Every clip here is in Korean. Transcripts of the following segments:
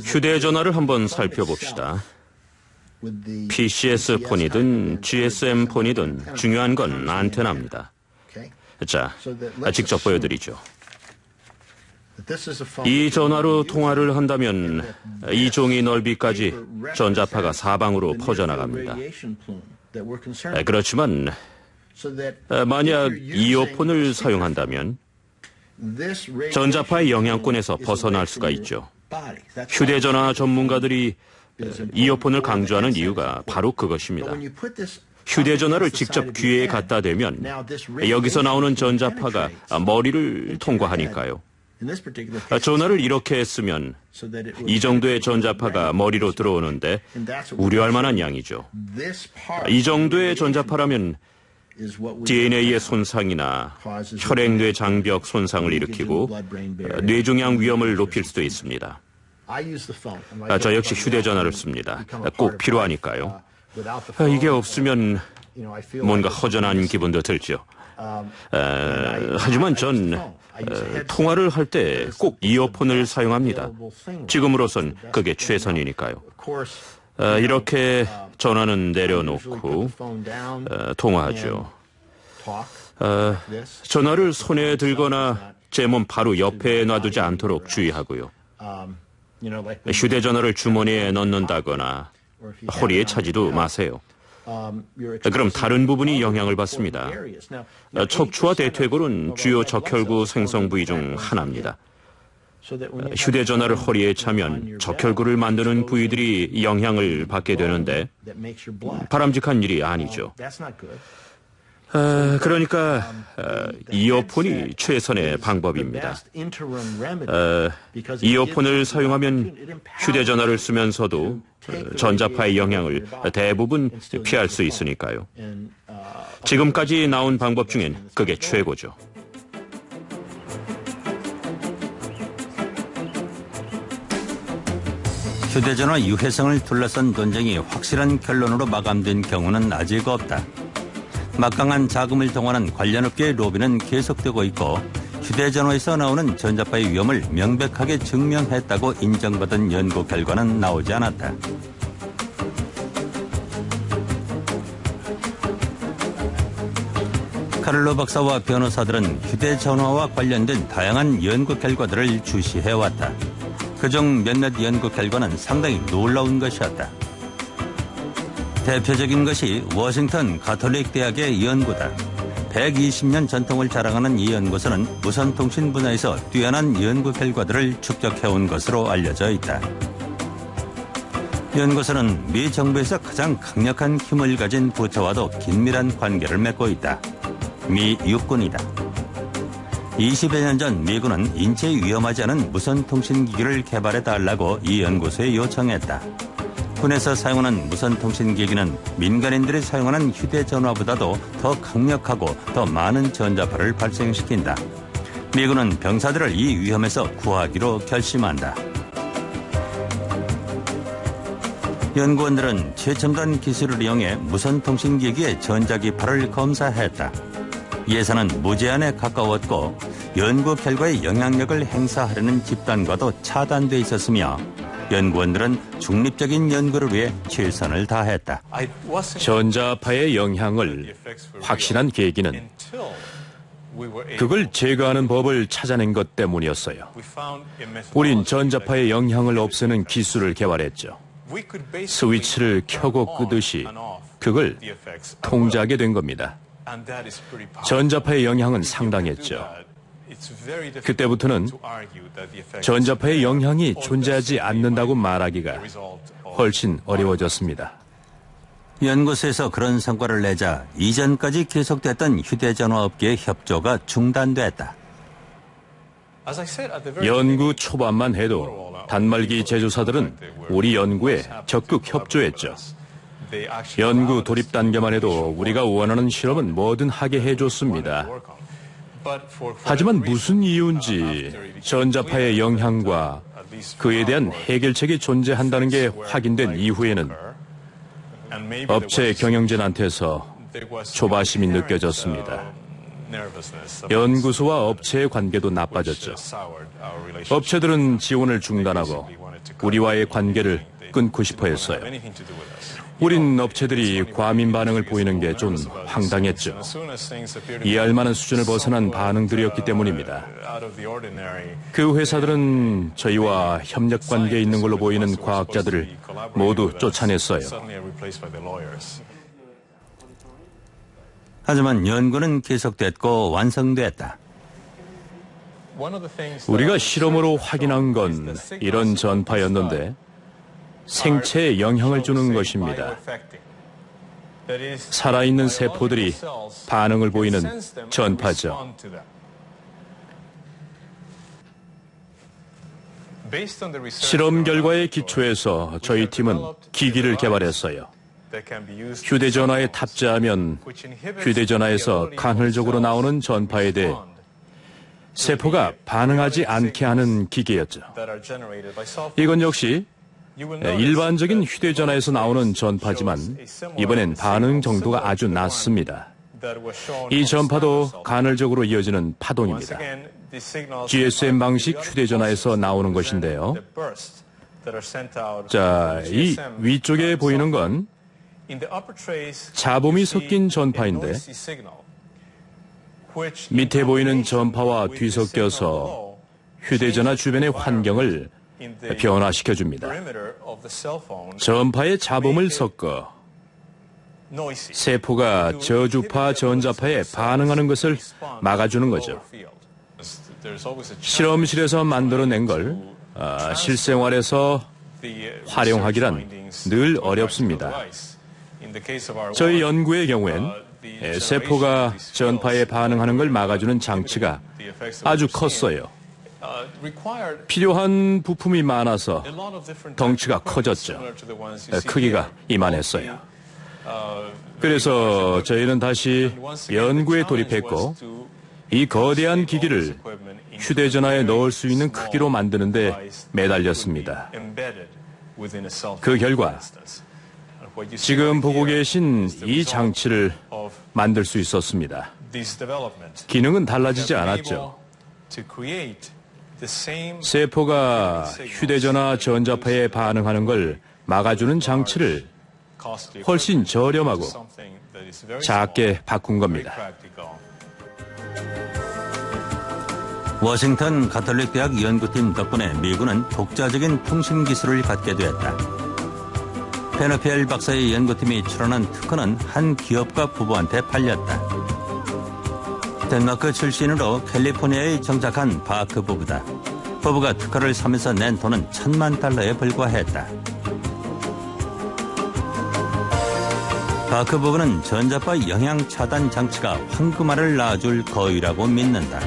휴대전화를 한번 살펴봅시다. PCS 폰이든 GSM 폰이든 중요한 건 안테나입니다. 자, 직접 보여드리죠. 이 전화로 통화를 한다면 이 종이 넓이까지 전자파가 사방으로 퍼져나갑니다. 그렇지만 만약 이어폰을 사용한다면 전자파의 영향권에서 벗어날 수가 있죠. 휴대전화 전문가들이 이어폰을 강조하는 이유가 바로 그것입니다. 휴대전화를 직접 귀에 갖다 대면 여기서 나오는 전자파가 머리를 통과하니까요. 전화를 이렇게 쓰면 이 정도의 전자파가 머리로 들어오는데 우려할 만한 양이죠. 이 정도의 전자파라면 DNA의 손상이나 혈액-뇌 장벽 손상을 일으키고 뇌종양 위험을 높일 수도 있습니다. 저 역시 휴대전화를 씁니다. 꼭 필요하니까요. 이게 없으면 뭔가 허전한 기분도 들죠. 하지만 전 통화를 할 때 꼭 이어폰을 사용합니다. 지금으로선 그게 최선이니까요. 이렇게 전화는 내려놓고 통화하죠. 전화를 손에 들거나 제 몸 바로 옆에 놔두지 않도록 주의하고요. 휴대전화를 주머니에 넣는다거나 허리에 차지도 마세요. 그럼 다른 부분이 영향을 받습니다. 척추와 대퇴골은 주요 적혈구 생성 부위 중 하나입니다. 휴대전화를 허리에 차면 적혈구를 만드는 부위들이 영향을 받게 되는데 바람직한 일이 아니죠. 그러니까 이어폰이 최선의 방법입니다. 이어폰을 사용하면 휴대전화를 쓰면서도 전자파의 영향을 대부분 피할 수 있으니까요. 지금까지 나온 방법 중엔 그게 최고죠. 휴대전화 유해성을 둘러싼 논쟁이 확실한 결론으로 마감된 경우는 아직 없다. 막강한 자금을 동원한 관련 업계의 로비는 계속되고 있고 휴대전화에서 나오는 전자파의 위험을 명백하게 증명했다고 인정받은 연구 결과는 나오지 않았다. 카를로 박사와 변호사들은 휴대전화와 관련된 다양한 연구 결과들을 주시해왔다. 그중 몇몇 연구 결과는 상당히 놀라운 것이었다. 대표적인 것이 워싱턴 가톨릭 대학의 연구다. 120년 전통을 자랑하는 이 연구소는 무선통신 분야에서 뛰어난 연구 결과들을 축적해온 것으로 알려져 있다. 연구소는 미 정부에서 가장 강력한 힘을 가진 부처와도 긴밀한 관계를 맺고 있다. 미 육군이다. 20여 년 전 미군은 인체에 위험하지 않은 무선통신기기를 개발해달라고 이 연구소에 요청했다. 군에서 사용하는 무선통신기기는 민간인들이 사용하는 휴대전화보다도 더 강력하고 더 많은 전자파를 발생시킨다. 미군은 병사들을 이 위험에서 구하기로 결심한다. 연구원들은 최첨단 기술을 이용해 무선통신기기의 전자기파를 검사했다. 예산은 무제한에 가까웠고 연구 결과에 영향력을 행사하려는 집단과도 차단돼 있었으며 연구원들은 중립적인 연구를 위해 최선을 다했다. 전자파의 영향을 확신한 계기는 그걸 제거하는 법을 찾아낸 것 때문이었어요. 우린 전자파의 영향을 없애는 기술을 개발했죠. 스위치를 켜고 끄듯이 그걸 통제하게 된 겁니다. 전자파의 영향은 상당했죠. 그때부터는 전자파의 영향이 존재하지 않는다고 말하기가 훨씬 어려워졌습니다. 연구소에서 그런 성과를 내자 이전까지 계속됐던 휴대전화 업계의 협조가 중단됐다. 연구 초반만 해도 단말기 제조사들은 우리 연구에 적극 협조했죠. 연구 돌입 단계만 해도 우리가 원하는 실험은 뭐든 하게 해줬습니다. 하지만 무슨 이유인지 전자파의 영향과 그에 대한 해결책이 존재한다는 게 확인된 이후에는 업체 경영진한테서 조바심이 느껴졌습니다. 연구소와 업체의 관계도 나빠졌죠. 업체들은 지원을 중단하고 우리와의 관계를 끊고 싶어 했어요. 우린 업체들이 과민 반응을 보이는 게 좀 황당했죠. 이해할 만한 수준을 벗어난 반응들이었기 때문입니다. 그 회사들은 저희와 협력 관계에 있는 걸로 보이는 과학자들을 모두 쫓아냈어요. 하지만 연구는 계속됐고 완성됐다. 우리가 실험으로 확인한 건 이런 전파였는데 생체에 영향을 주는 것입니다. 살아있는 세포들이 반응을 보이는 전파죠. 실험 결과에 기초해서 저희 팀은 기기를 개발했어요. 휴대전화에 탑재하면 휴대전화에서 간헐적으로 나오는 전파에 대해 세포가 반응하지 않게 하는 기계였죠. 이건 역시 일반적인 휴대전화에서 나오는 전파지만 이번엔 반응 정도가 아주 낮습니다. 이 전파도 간헐적으로 이어지는 파동입니다. GSM 방식 휴대전화에서 나오는 것인데요. 자, 이 위쪽에 보이는 건 잡음이 섞인 전파인데 밑에 보이는 전파와 뒤섞여서 휴대전화 주변의 환경을 변화시켜줍니다. 전파에 잡음을 섞어 세포가 저주파 전자파에 반응하는 것을 막아주는 거죠. 실험실에서 만들어낸 걸 실생활에서 활용하기란 늘 어렵습니다. 저희 연구의 경우엔 세포가 전파에 반응하는 걸 막아주는 장치가 아주 컸어요. 필요한 부품이 많아서 덩치가 커졌죠. 크기가 이만했어요. 그래서 저희는 다시 연구에 돌입했고 이 거대한 기기를 휴대전화에 넣을 수 있는 크기로 만드는 데 매달렸습니다. 그 결과 지금 보고 계신 이 장치를 만들 수 있었습니다. 기능은 달라지지 않았죠. 세포가 휴대전화 전자파에 반응하는 걸 막아주는 장치를 훨씬 저렴하고 작게 바꾼 겁니다. 워싱턴 가톨릭 대학 연구팀 덕분에 미군은 독자적인 통신 기술을 갖게 되었다. 페너피엘 박사의 연구팀이 출원한 특허는 한 기업가 부부한테 팔렸다. 덴마크 출신으로 캘리포니아에 정착한 바크 부부다. 부부가 특허를 사면서 낸 돈은 $10,000,000에 불과했다. 바크 부부는 전자파 영향 차단 장치가 황금알을 낳아줄 거위라고 믿는다.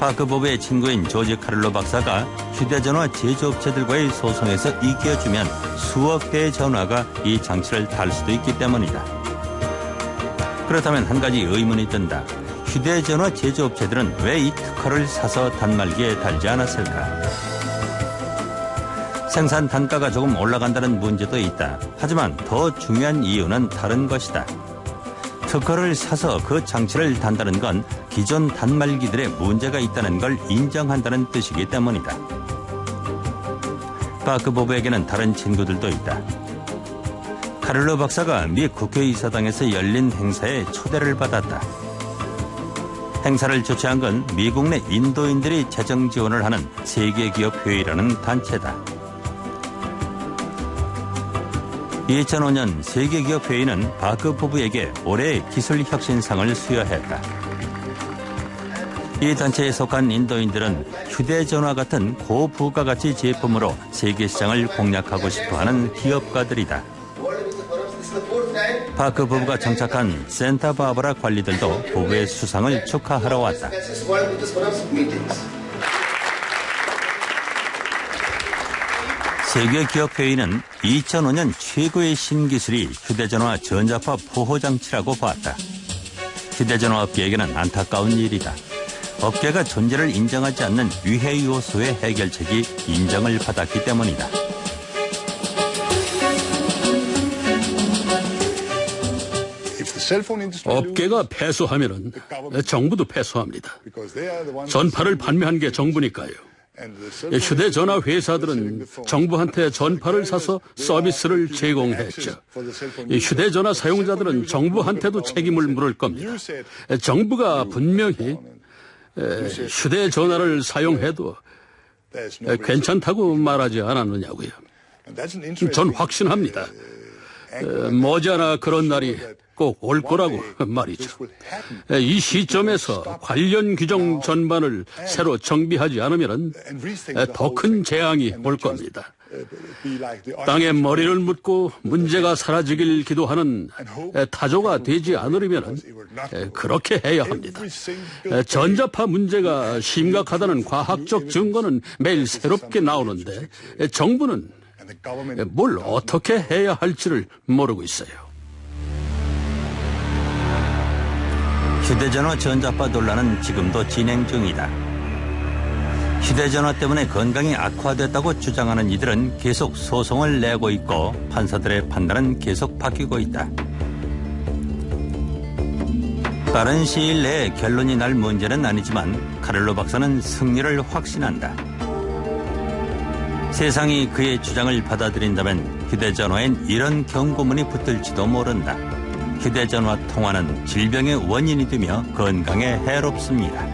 바크 부부의 친구인 조지 카를로 박사가 휴대전화 제조업체들과의 소송에서 이겨주면 수억 대의 전화가 이 장치를 달 수도 있기 때문이다. 그렇다면 한 가지 의문이 든다. 휴대전화 제조업체들은 왜 이 특허를 사서 단말기에 달지 않았을까? 생산 단가가 조금 올라간다는 문제도 있다. 하지만 더 중요한 이유는 다른 것이다. 특허를 사서 그 장치를 단다는 건 기존 단말기들의 문제가 있다는 걸 인정한다는 뜻이기 때문이다. 바크 부부에게는 다른 친구들도 있다. 카를로 박사가 미 국회의사당에서 열린 행사에 초대를 받았다. 행사를 주최한 건 미국 내 인도인들이 재정 지원을 하는 세계기업회의라는 단체다. 2005년 세계기업회의는 바크 부부에게 올해의 기술혁신상을 수여했다. 이 단체에 속한 인도인들은 휴대전화 같은 고부가가치 제품으로 세계시장을 공략하고 싶어하는 기업가들이다. 바크 부부가 정착한 센타바바라 관리들도 부부의 수상을 축하하러 왔다. 세계기업회의는 2005년 최고의 신기술이 휴대전화 전자파 보호장치라고 봤다. 휴대전화 업계에게는 안타까운 일이다. 업계가 존재를 인정하지 않는 위해 요소의 해결책이 인정을 받았기 때문이다. 업계가 패소하면은 정부도 패소합니다. 전파를 판매한 게 정부니까요. 휴대전화 회사들은 정부한테 전파를 사서 서비스를 제공했죠. 휴대전화 사용자들은 정부한테도 책임을 물을 겁니다. 정부가 분명히 휴대전화를 사용해도 괜찮다고 말하지 않았느냐고요. 전 확신합니다. 머지않아 그런 날이 꼭 올 거라고 말이죠. 이 시점에서 관련 규정 전반을 새로 정비하지 않으면 더 큰 재앙이 올 겁니다. 땅에 머리를 묻고 문제가 사라지길 기도하는 타조가 되지 않으려면 그렇게 해야 합니다. 전자파 문제가 심각하다는 과학적 증거는 매일 새롭게 나오는데 정부는 뭘 어떻게 해야 할지를 모르고 있어요. 휴대전화 전자파 논란은 지금도 진행 중이다. 휴대전화 때문에 건강이 악화됐다고 주장하는 이들은 계속 소송을 내고 있고 판사들의 판단은 계속 바뀌고 있다. 빠른 시일 내에 결론이 날 문제는 아니지만 카를로 박사는 승리를 확신한다. 세상이 그의 주장을 받아들인다면 휴대전화엔 이런 경고문이 붙을지도 모른다. 휴대전화 통화는 질병의 원인이 되며 건강에 해롭습니다.